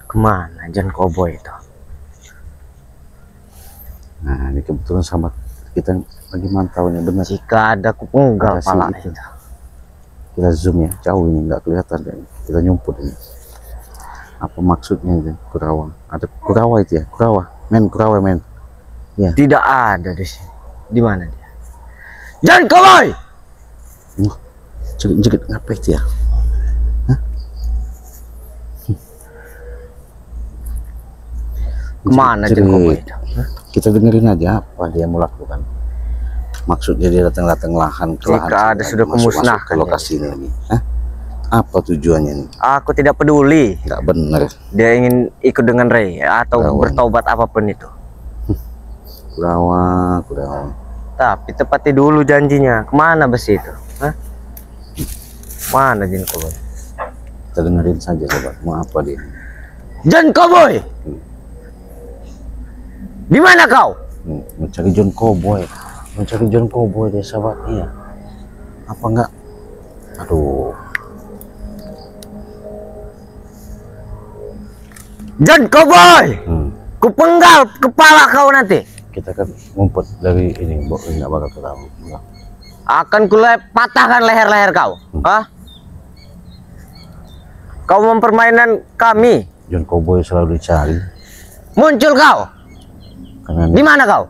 Kemana John Cowboy itu? Nah, ini kebetulan sama kita lagi mantau nih, benar. Jika ada kupenggal Ada pala itu. itu. Kita zoom ya, jauh ini nggak kelihatan deh. Kita nyumput ini. Apa maksudnya itu? Kurawa. Ada kurawa itu ya? Kurawa, men. Ya. Tidak ada di sini. Di mana dia? John Cowboy! Jerit-jerit ngapain itu ya? Hah? Kemana John Cowboy itu? Kita dengerin aja apa dia mau lakukan. Maksudnya dia datang lahan ke lahan. Jika ada sudah kumusnahkan ke lokasi ini lagi. Hah? Apa tujuannya nih? Aku tidak peduli. Nggak bener. Dia ingin ikut dengan Ray atau Kurawa. bertobat apapun itu. Kurawa. Tapi tepati dulu janjinya. Kemana besi itu? Hah? Mana John Cowboy? Kita dengerin saja sobat. Mau apa dia? John Cowboy! Di mana kau? Mencari John Cowboy. Mencari John Cowboy dia sahabat. Iya. Apa enggak? Aduh. John Cowboy! Kupenggal kepala kau nanti. Kita kan ngumpet dari ini, nggak bakal ketahui. Akan patahkan leher-leher kau. Hah? Kau mempermainan kami. John Cowboy selalu dicari. Muncul kau. Karena Di mana kau?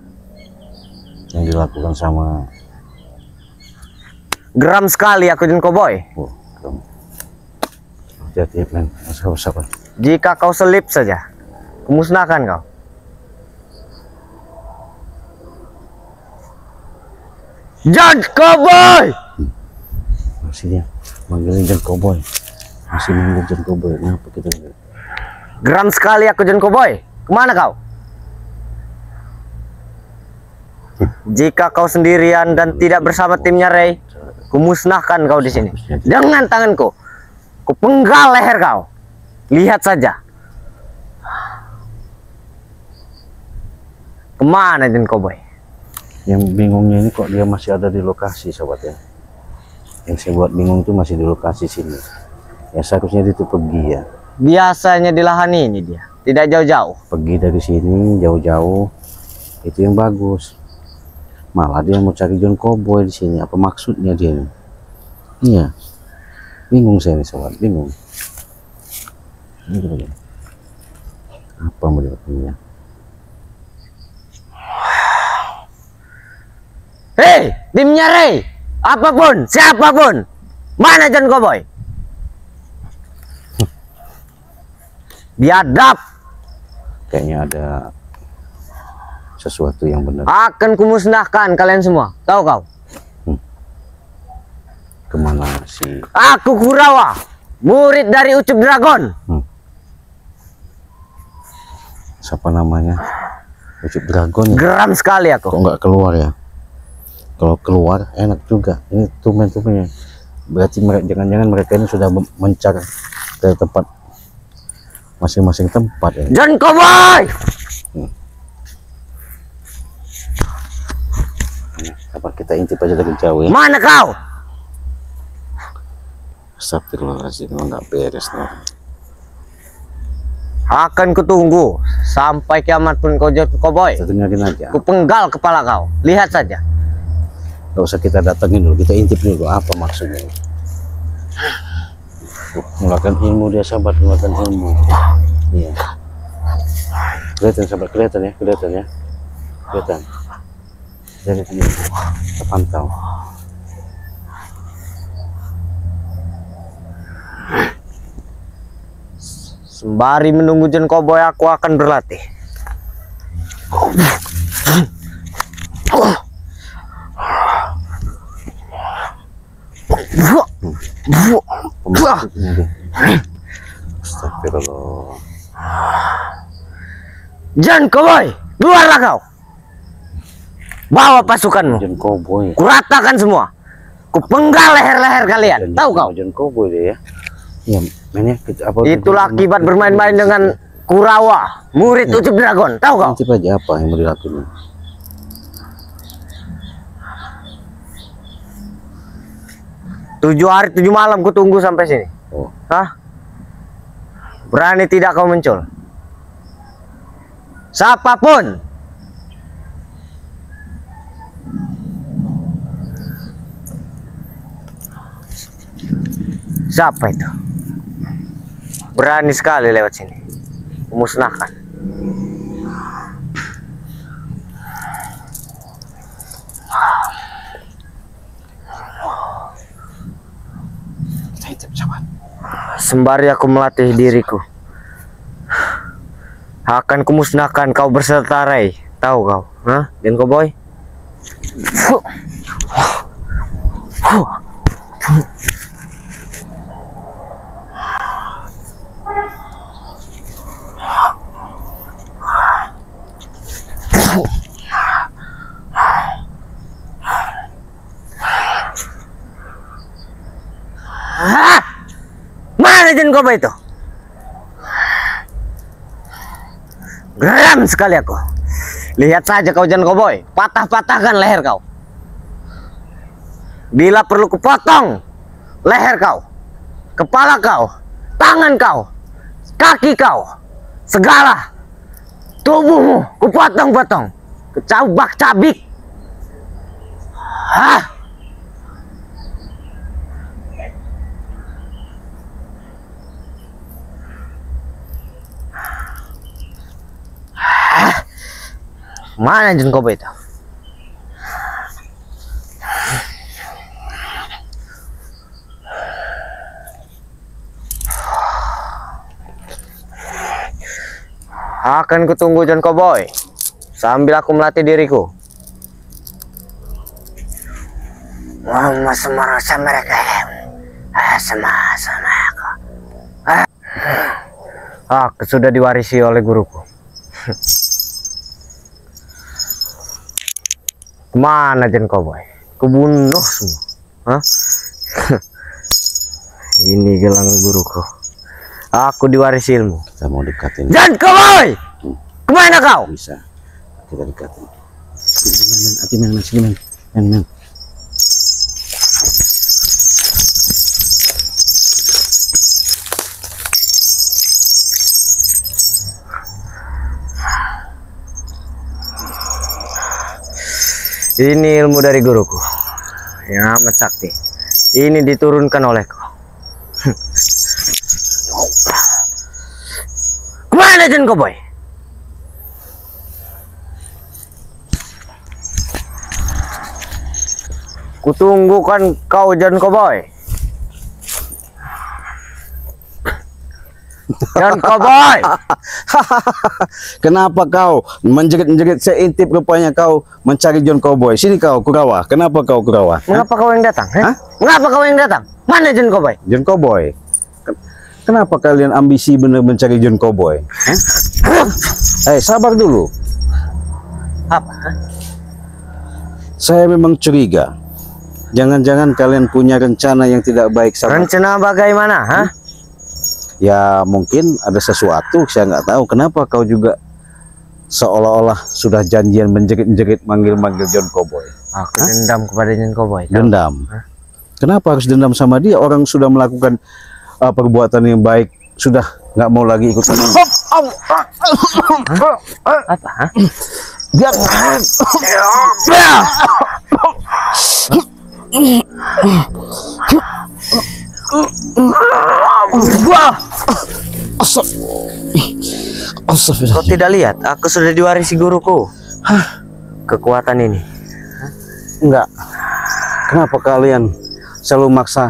yang dilakukan sama. Geram sekali aku John Cowboy. Oh, kamu. Hati-hati men, sabar. Jika kau selip saja, kumusnahkan kau. John Cowboy! Masih dia manggilin John Cowboy. Masih manggil John Cowboy. Kenapa kita enggak? Geram sekali aku John Cowboy. Kemana kau? Jika kau sendirian dan tidak bersama timnya Ray, kumusnahkan kau di sini dengan tanganku. Kupenggal leher kau. Lihat saja. Kemana John Cowboy? Yang bingungnya ini kok dia masih ada di lokasi sobat ya. Yang saya buat bingung itu masih di lokasi sini. Ya seharusnya dia tuh pergi ya. Biasanya di lahan ini dia, tidak jauh-jauh. Pergi dari sini jauh-jauh. Itu yang bagus. Malah dia mau cari John Cowboy di sini. Apa maksudnya dia nih? Iya. Bingung saya nih sobat, bingung. Ini gitu. Apa mau dilakukannya? Hei, timnya Ray, apapun, siapapun, mana John Cowboy? Biadab. Kayaknya ada sesuatu yang benar. Akan kumusnahkan kalian semua, tahu kau? Kemana sih? Aku Kurawa, murid dari Ucup Dragon. Siapa namanya? Ucup Dragon ya? Geram sekali aku. Kok nggak keluar ya? Kalau keluar enak juga. Ini tumen-tumennya. Berarti jangan-jangan mereka ini sudah mencar ke tempat masing-masing tempat ya. John Cowboy! Apa kita intip aja dari jauh ya? Mana kau? Astagfirullahaladzim, nggak beres nih. Akan kutunggu sampai kiamat pun kau John Cowboy. Kita dengerin aja. Kupenggal kepala kau. Lihat saja. Gak usah kita datengin dulu, kita intip dulu apa maksudnya. Melakukan ilmu dia sahabat, melakukan ilmu. Iya. Kelihatan sahabat, kelihatan ya. Kelihatan. Jadi kita pantau. Sembari menunggu John Cowboy, aku akan berlatih. Astagfirullah. John Cowboy, keluarlah kau. Bawa pasukanmu. John Cowboy. Kuratakan semua. Kupenggal leher-leher kalian. Tahu kau? John Cowboy deh ya. Iya, mainnya apa? Itulah akibat bermain-main dengan Kurawa, murid Ucup Dragon. Tahu kau? Intip aja apa yang mau dilakukan. 7 hari 7 malam ku tunggu sampai sini. Oh. Hah? Berani tidak kau muncul? Siapapun. Siapa itu? Berani sekali lewat sini. Musnahkan. Sembari aku melatih diriku, akan kumusnahkan kau berserta Ray. Tahu kau? Hah? Dan kau boy? Mana Jen Koboy itu? Geram sekali aku. Lihat saja kau Jen Koboy, patah-patahkan leher kau. Bila perlu kupotong leher kau, kepala kau, tangan kau, kaki kau, segala tubuhmu kupotong-potong, kecabak-cabik. Hah? Mana Jen Koboy itu? Akan kutunggu Jen Koboy sambil aku melatih diriku. Aku sudah diwarisi oleh guruku. Kemana Jen Koboy? Kubunuh semua. Hah? Ini gelang guruku. Aku diwarisi ilmu. Kita mau dekatin. Jen Koboy! Kemana kau? Bisa. Kita dekatin. Men, sini men. Ini ilmu dari guruku yang amat sakti. Ini diturunkan olehku. Kemana Jen Koboy? Kutunggukan kau Jen Koboy. Jen Koboy. Kenapa kau menjerit-jerit seintip rupanya kau mencari Jen Koboy? Sini kau Kurawa. Kenapa kau Kurawa? Mengapa kau yang datang? Hah? Mengapa kau yang datang? Mana Jen Koboy? Jen Koboy. Kenapa kalian ambisi bener mencari Jen Koboy? Sabar dulu. Apa? Saya memang curiga. Jangan-jangan kalian punya rencana yang tidak baik sama. Rencana bagaimana? Hah? Ya mungkin ada sesuatu, saya nggak tahu. Kenapa kau juga seolah-olah sudah janjian menjerit-jerit manggil-manggil Jen Koboy? Aku dendam kepada Jen Koboy. Dendam? Kenapa harus dendam sama dia? Orang sudah melakukan perbuatan yang baik, sudah nggak mau lagi ikut. Apa? Hah? Kau tidak lihat? Aku sudah diwarisi guruku. Kekuatan ini. Enggak. Kenapa kalian selalu maksa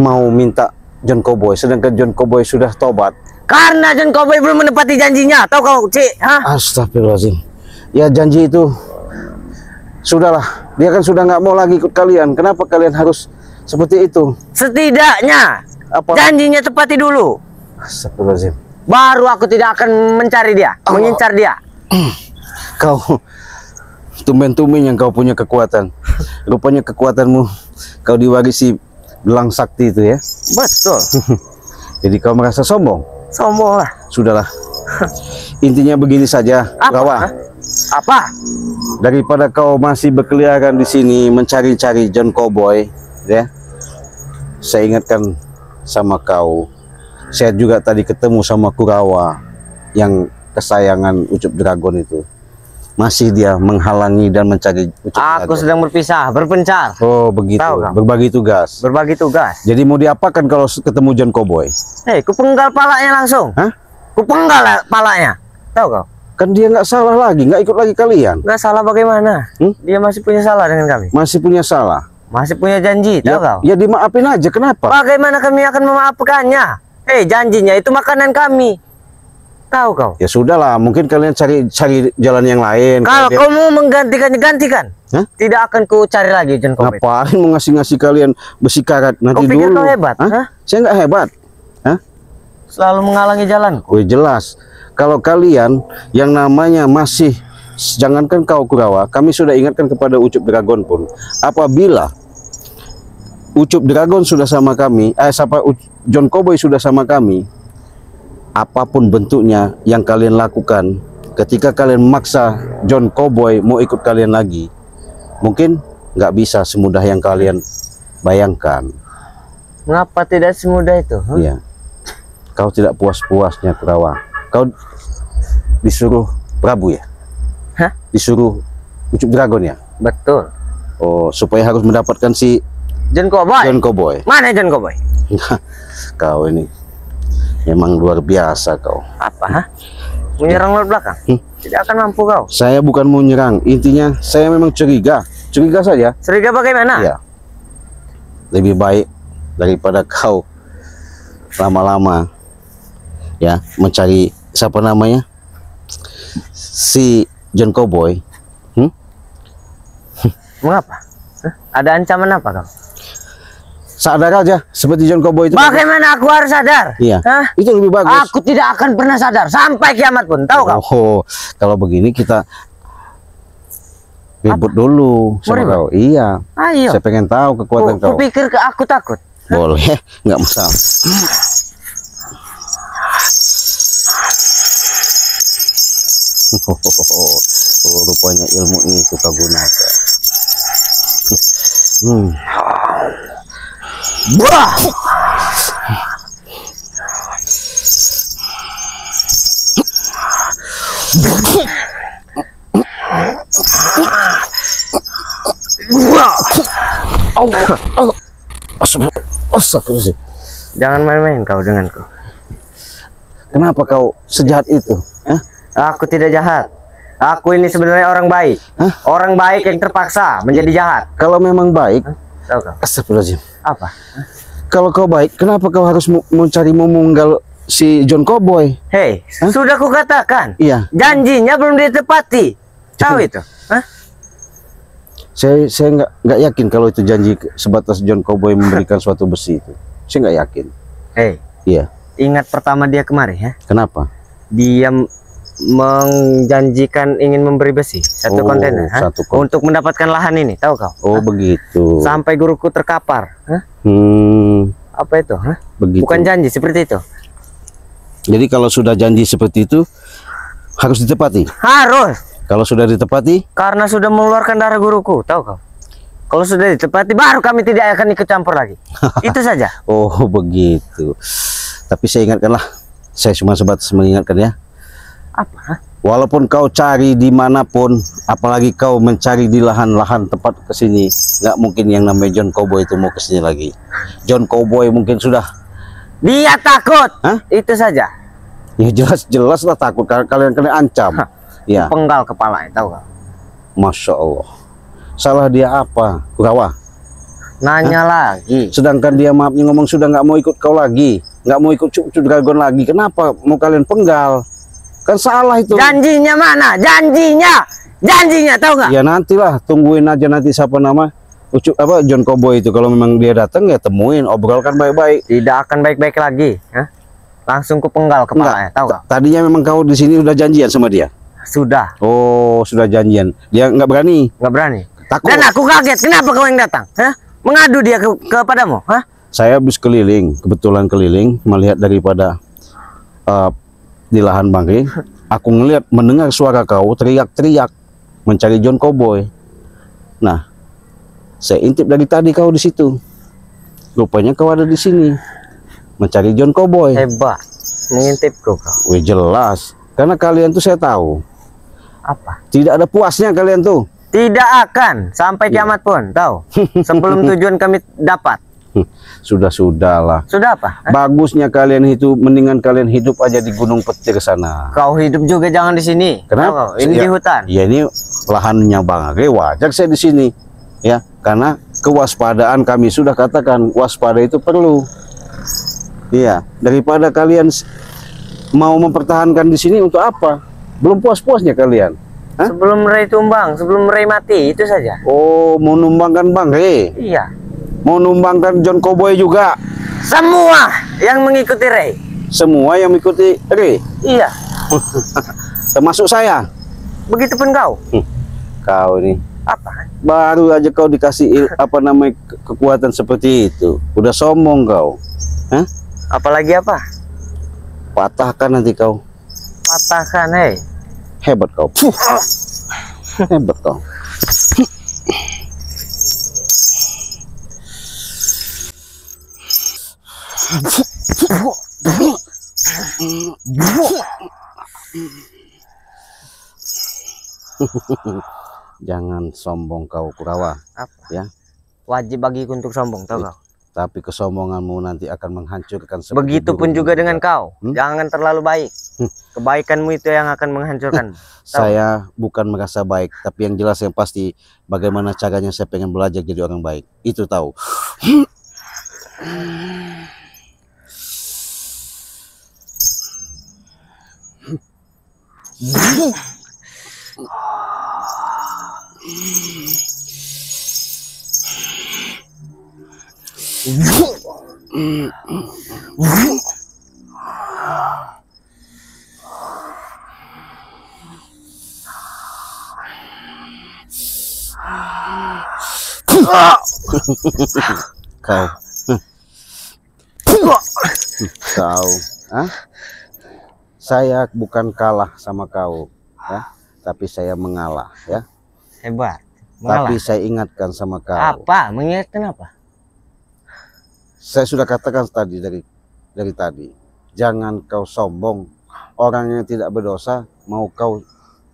mau minta Jen Koboy, sedangkan Jen Koboy sudah tobat? Karena Jen Koboy belum menepati janjinya. Tahu kau, Cik? Hah? Astagfirullahaladzim. Ya janji itu sudahlah. Dia kan sudah nggak mau lagi ikut kalian. Kenapa kalian harus seperti itu? Setidaknya janjinya tepati dulu. Astagfirullahaladzim. Baru aku tidak akan mencari dia, mengincar dia. Kau tumben-tumben yang kau punya kekuatan. Rupanya kekuatanmu kau diwarisi gelang sakti itu ya. Betul. Jadi kau merasa sombong? Sombong lah. Sudahlah. Intinya begini saja, Kurawa. Apa? Daripada kau masih berkeliaran di sini mencari-cari Jen Koboy, ya. Saya ingatkan sama kau, Saya juga tadi ketemu sama Kurawa yang kesayangan Ucup Dragon itu. Masih dia menghalangi dan mencari Ucup Aku Dragon. sedang berpisah, berpencar. Oh begitu, Tahu, Kang? berbagi tugas. Berbagi tugas. Jadi mau diapakan kalau ketemu John Cowboy? Hei, ku penggal palanya langsung. Hah? Ku penggal palanya. Tahu kau? Kan dia nggak salah lagi, nggak ikut lagi kalian. Nggak salah bagaimana? Dia masih punya salah dengan kami. Masih punya salah. Masih punya janji, tahu kau? Ya dimaafin aja, kenapa? Bagaimana kami akan memaafkannya? Hei, janjinya itu makanan kami. Tahu kau? Ya sudahlah, mungkin kalian cari jalan yang lain. Kalau dia- kau mau menggantikannya, gantikan. Hah? Tidak akan ku cari lagi John Cowboy. Ngapain mau ngasih kalian besi karat nanti Kau pikir dulu? kau hebat? Hah? Hah? Saya nggak hebat. Hah? Selalu menghalangi jalanku. Oh jelas. Kalau kalian yang namanya masih, jangankan kau Kurawa, kami sudah ingatkan kepada Ucup Dragon pun, apabila Ucup Dragon sudah sama kami, John Cowboy sudah sama kami, apapun bentuknya yang kalian lakukan, ketika kalian memaksa John Cowboy mau ikut kalian lagi, mungkin nggak bisa semudah yang kalian bayangkan. Mengapa tidak semudah itu? Hah? Iya. Kau tidak puas-puasnya Kurawa. Kau disuruh Prabu ya? Hah? Disuruh Ucup Dragon ya? Betul. Oh, supaya harus mendapatkan si John Cowboy. John Cowboy. Mana John Cowboy? Kau ini memang luar biasa kau. Apa? Hah? Menyerang lewat belakang? Tidak akan mampu kau. Saya bukan mau nyerang, intinya saya memang curiga. Curiga saja. Curiga bagaimana? Ya. Lebih baik daripada kau lama-lama ya mencari siapa namanya? Si John Cowboy. Mengapa? Hah? Ada ancaman apa kau? Sadar aja seperti John Cowboy itu. Bagaimana aku harus sadar? Iya. Hah? Itu lebih bagus. Aku tidak akan pernah sadar sampai kiamat pun. Tahu kau? Oh, kalau begini kita ribut dulu sama ribut? kau. Iya. Ayo. Saya pengen tahu kekuatan kau. Kupikir aku takut. Boleh, nggak masalah. Oh, rupanya ilmu itu kau gunakan. Wah! Wah! Astagfirullahaladzim. Jangan main-main kau denganku. Kenapa kau sejahat itu? Hah? Aku tidak jahat. Aku ini sebenarnya orang baik. Hah? Orang baik yang terpaksa menjadi jahat. Kalau memang baik, Tahu kau? astagfirullahaladzim. Apa? Kalau kau baik, kenapa kau harus mencari memunggal si John Cowboy? Hei, sudah kukatakan. Iya. Janjinya belum ditepati. Tahu itu? Hah? Saya nggak yakin kalau itu janji sebatas John Cowboy memberikan suatu besi itu. Saya nggak yakin. Hei, Iya. ingat pertama dia kemari ya? Kenapa? Dia menjanjikan ingin memberi besi satu Oh, kontainer ha? satu kontainer. Untuk mendapatkan lahan ini, tahu kau? Oh begitu. Sampai guruku terkapar. Hah? Apa itu? Hah? Begitu. Bukan janji seperti itu. Jadi kalau sudah janji seperti itu harus ditepati. Harus, Kalau sudah ditepati, karena sudah mengeluarkan darah guruku, tahu kau? Kalau sudah ditepati baru kami tidak akan ikut campur lagi. Itu saja. oh begitu. Tapi saya ingatkanlah, saya cuma sebatas mengingatkan ya. Apa? Hah? Walaupun kau cari dimanapun, apalagi kau mencari di lahan-lahan tempat kesini, nggak mungkin yang namanya John Cowboy itu mau kesini lagi. John Cowboy mungkin sudah, Dia takut. Hah? Itu saja. ya jelas lah takut kalian kena ancam. Hah. Ya, Penggal kepalanya, tahu kau? masya Allah. Salah dia apa, Kurawa? Nanya lagi. Sedangkan dia maafnya ngomong sudah nggak mau ikut kau lagi, nggak mau ikut Ucup Dragon lagi. Kenapa mau kalian penggal? Kan salah itu. Janjinya mana? Janjinya, tahu nggak? Ya nantilah, tungguin aja nanti siapa nama John Cowboy itu. Kalau memang dia datang ya temuin, obrolkan baik-baik. Tidak akan baik-baik lagi. Hah? Langsung ku penggal kepalanya, tahu nggak? Tadinya memang kau di sini udah janjian sama dia. Sudah, Oh, sudah janjian. Dia nggak berani. nggak berani. Takut. Dan aku kaget, kenapa kau yang datang? Hah? Mengadu dia kepadamu? Hah? Saya habis keliling, kebetulan keliling melihat daripada di lahan bangke. Aku mendengar suara kau teriak-teriak mencari John Cowboy. Nah, saya intip dari tadi kau di situ. Rupanya kau ada di sini. mencari John Cowboy. Hebat. Mengintipku kau. Wih, jelas. Karena kalian tuh saya tahu. Apa? Tidak ada puasnya kalian tuh. Tidak akan sampai kiamat pun, tahu. Sebelum tujuan kami dapat. Sudah-sudahlah. Sudah apa? Bagusnya kalian itu, mendingan kalian hidup aja di Gunung Petir sana. Kau hidup juga jangan di sini. Kenapa? Tahu kau? Ini di hutan. Ya ini lahannya Bang Age, wajar saya di sini. Ya, karena kewaspadaan kami sudah katakan waspada itu perlu. Iya, daripada kalian mau mempertahankan di sini untuk apa? Belum puas-puasnya kalian. Hah? Sebelum Ray tumbang, sebelum Ray mati, itu saja. Oh, mau numbangkan Bang Age? Iya. Mau numbangkan John Cowboy juga? Semua yang mengikuti Ray. Semua yang mengikuti Ray? Iya. Termasuk saya? Begitupun kau. Kau ini Apa? baru aja kau dikasih kekuatan seperti itu, udah sombong kau. Hah? Apalagi apa? Patahkan nanti kau. Patahkan, hei. Hebat kau. Hebat kau. Jangan sombong kau, Kurawa. Apa? Ya. Wajib bagiku untuk sombong, tahu kau? Tapi kesombonganmu nanti akan menghancurkan seperti Begitupun gurumu juga dengan kau. Hmm? Jangan terlalu baik. Kebaikanmu itu yang akan menghancurkan. Saya bukan merasa baik, tapi yang jelas yang pasti bagaimana caranya saya pengen belajar jadi orang baik. Itu tahu. Kau. Kau. Hah? Saya bukan kalah sama kau, ya, tapi saya mengalah, ya. Hebat. Tapi Mengalah. saya ingatkan sama kau. Apa? Mengingatkan apa? Saya sudah katakan tadi dari tadi, jangan kau sombong. Orang yang tidak berdosa mau kau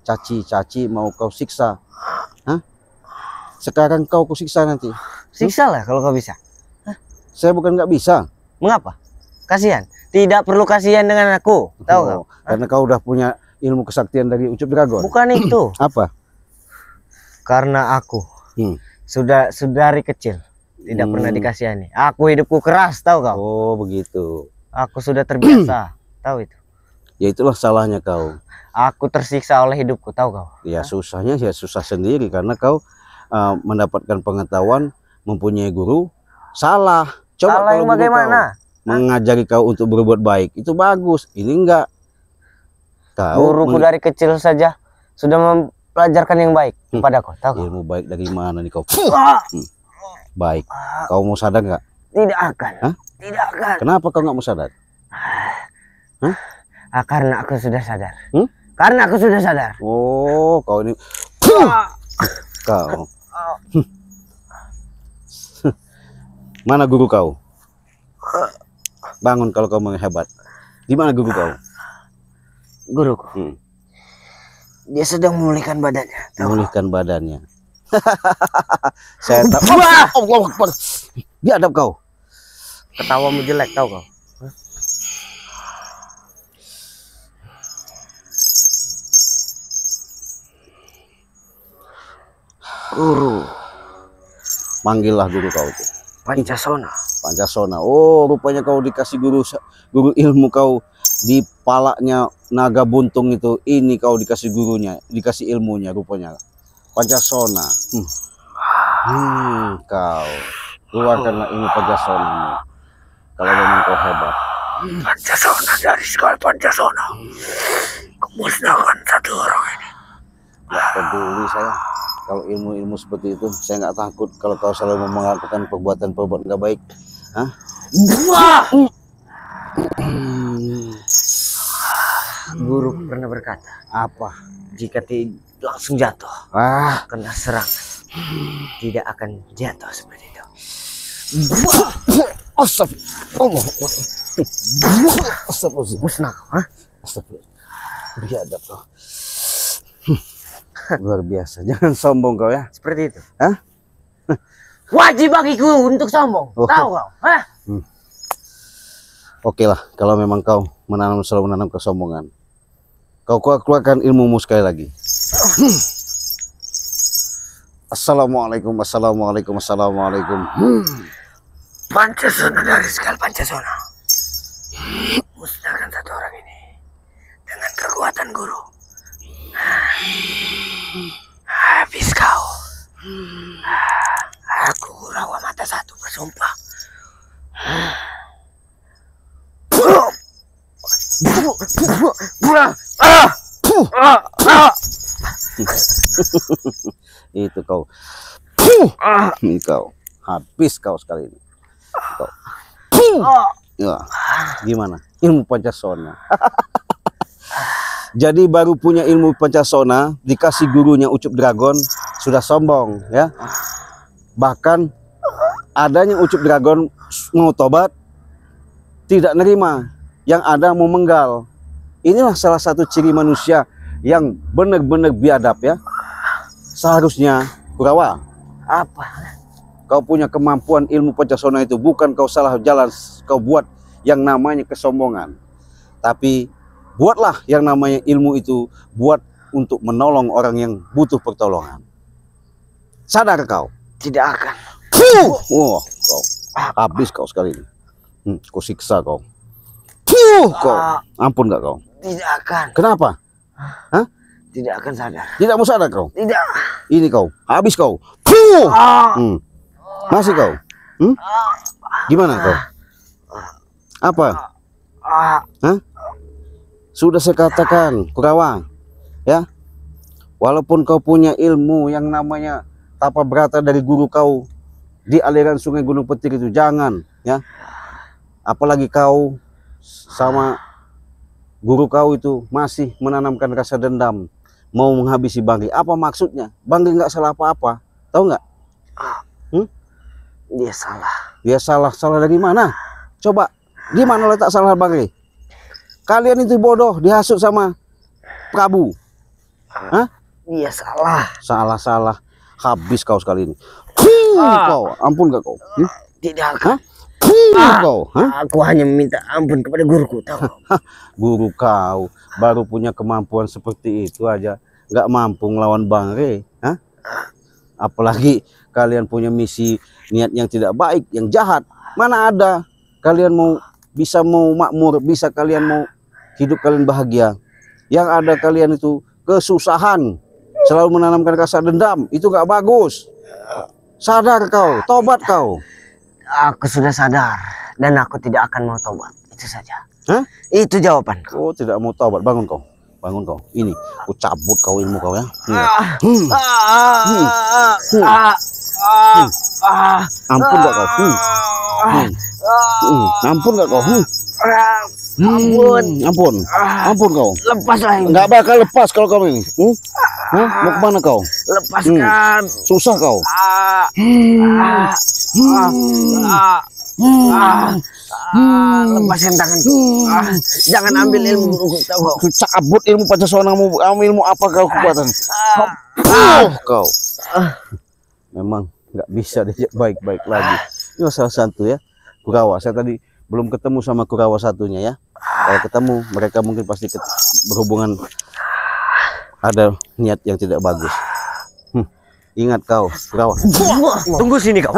caci-caci, mau kau siksa. Hah? Sekarang kau siksa nanti. Siksa lah kalau kau bisa. Saya bukan nggak bisa. Mengapa? Kasihan. Tidak perlu kasihan dengan aku. Tahu kau? Karena kau udah punya ilmu kesaktian dari Ucup Dragon. Bukan itu. Apa? Karena aku sudah dari kecil tidak pernah dikasihani. Aku hidupku keras, tahu kau? Oh, begitu. Aku sudah terbiasa. Tahu itu. Ya itulah salahnya kau. Aku tersiksa oleh hidupku, tahu kau? Ya susahnya ya susah sendiri karena kau mendapatkan pengetahuan, mempunyai guru, salah. Coba Salah kalau yang guru bagaimana? kau mengajari kau untuk berbuat baik, itu bagus. Ini enggak. Kau Guruku dari kecil saja sudah mempelajarkan yang baik kepadaku, tahu kau? ilmu baik dari mana nih kau? Baik. Kau mau sadar nggak? Tidak akan. Hah? Tidak akan. Kenapa kau nggak mau sadar? Karena aku sudah sadar. Karena aku sudah sadar. Oh, kau ini kau. Mana guru kau? Bangun kalau kau mau hebat. Di mana guru kau? Guruku. Dia sedang memulihkan badannya. Memulihkan badannya. Saya tahu. Allah Akbar. Biadab kau. Ketawamu jelek, tahu kau? Guru. Manggillah guru kau itu. Pancasona. Pancasona. Oh, rupanya kau dikasih guru ilmu kau di palanya naga buntung itu. Ini kau dikasih gurunya, dikasih ilmunya rupanya. Pancasona. Kau keluarkanlah ilmu Pancasona. Kalau memang kau hebat. Pancasona dari sekali Pancasona. Kemusnahkan satu orang ini. Gak peduli saya. Kalau ilmu-ilmu seperti itu, saya nggak takut kalau kau selalu melakukan perbuatan-perbuatan nggak baik. Hah? Guru pernah berkata, Apa? jika langsung jatuh, kena serang, tidak akan jatuh seperti itu. Astagfirullah. Astagfirullah. Musnah kau, ha? Astagfirullah. Biadab kau. Luar biasa. Jangan sombong kau ya. Seperti itu. Hah? Wajib bagiku untuk sombong. Oh. Tahu kau? Hah? Oke lah, kalau memang kau selalu menanam kesombongan, kau keluarkan ilmumu sekali lagi. Assalamualaikum, assalamualaikum, assalamualaikum. Pancasona dari segala Pancasona. Musnahkan satu orang ini dengan kekuatan guru. Habis kau. Aku Kurawa mata satu bersumpah. Itu kau. Ini kau. Habis kau sekali ini. Kau. Ya. Gimana? Ilmu Pancasona. Jadi baru punya ilmu Pancasona, dikasih gurunya Ucup Dragon, sudah sombong ya. Bahkan adanya Ucup Dragon mau tobat, tidak nerima, yang ada mau menggal. Inilah salah satu ciri manusia yang benar-benar biadab ya. Seharusnya Kurawa, Apa? kau punya kemampuan ilmu Pancasona itu bukan kau salah jalan, kau buat yang namanya kesombongan. Tapi buatlah yang namanya ilmu itu buat untuk menolong orang yang butuh pertolongan. Sadar kau? Tidak akan. Wah, kau habis kau sekali ini. Kau siksa kau. Kau ampun gak kau? Tidak akan. Kenapa? Hah? Tidak akan sadar. Tidak mau sadar kau? Tidak. Ini kau, habis kau. Masih kau? Gimana kau? Apa? Hah? Sudah saya katakan, Kurawa, ya. Walaupun kau punya ilmu yang namanya tapa berata dari guru kau di aliran Sungai Gunung Petir itu, jangan, ya. Apalagi kau sama guru kau itu masih menanamkan rasa dendam, mau menghabisi Bangri. Apa maksudnya? Bangri nggak salah apa-apa, tahu nggak? Dia salah. Dia salah dari mana? Coba, di mana letak salah Bangri? Kalian itu bodoh, dihasut sama Prabu. Hah? Dia salah. Salah. Habis kau sekali ini. Kau, ampun gak kau? Tidak akan. Kau, Aku hanya meminta ampun kepada guruku, tahu? Guru kau baru punya kemampuan seperti itu aja, nggak mampu ngelawan Bangre. Apalagi kalian punya misi niat yang tidak baik, yang jahat. Mana ada kalian mau makmur, bisa kalian mau hidup kalian bahagia. Yang ada kalian itu kesusahan, selalu menanamkan rasa dendam. Itu nggak bagus. Sadar kau, tobat kau. Aku sudah sadar dan aku tidak akan mau tobat. Itu saja. Hah? Itu jawaban. Oh, tidak mau tobat. Bangun kau. Ini, aku cabut kau ilmu kau ya. Ampun gak kau? Ampun gak kau? Ampun kau. Lepaslah ini. Nggak bakal lepas kalau kau ini. Mau kemana kau? Lepaskan. Susah kau. Lepaskan tanganku. Jangan ambil ilmu guruku, tahu kau? Aku cabut ilmu Pancasonamu. Ilmu apa kau kekuatan? Kau. Memang nggak bisa diajak baik-baik lagi. Ini salah satu ya, Kurawa. Saya tadi belum ketemu sama Kurawa satunya ya. Kalau ketemu, mereka mungkin pasti berhubungan, ada niat yang tidak bagus. Ingat kau, Kurawa. Tunggu sini kau.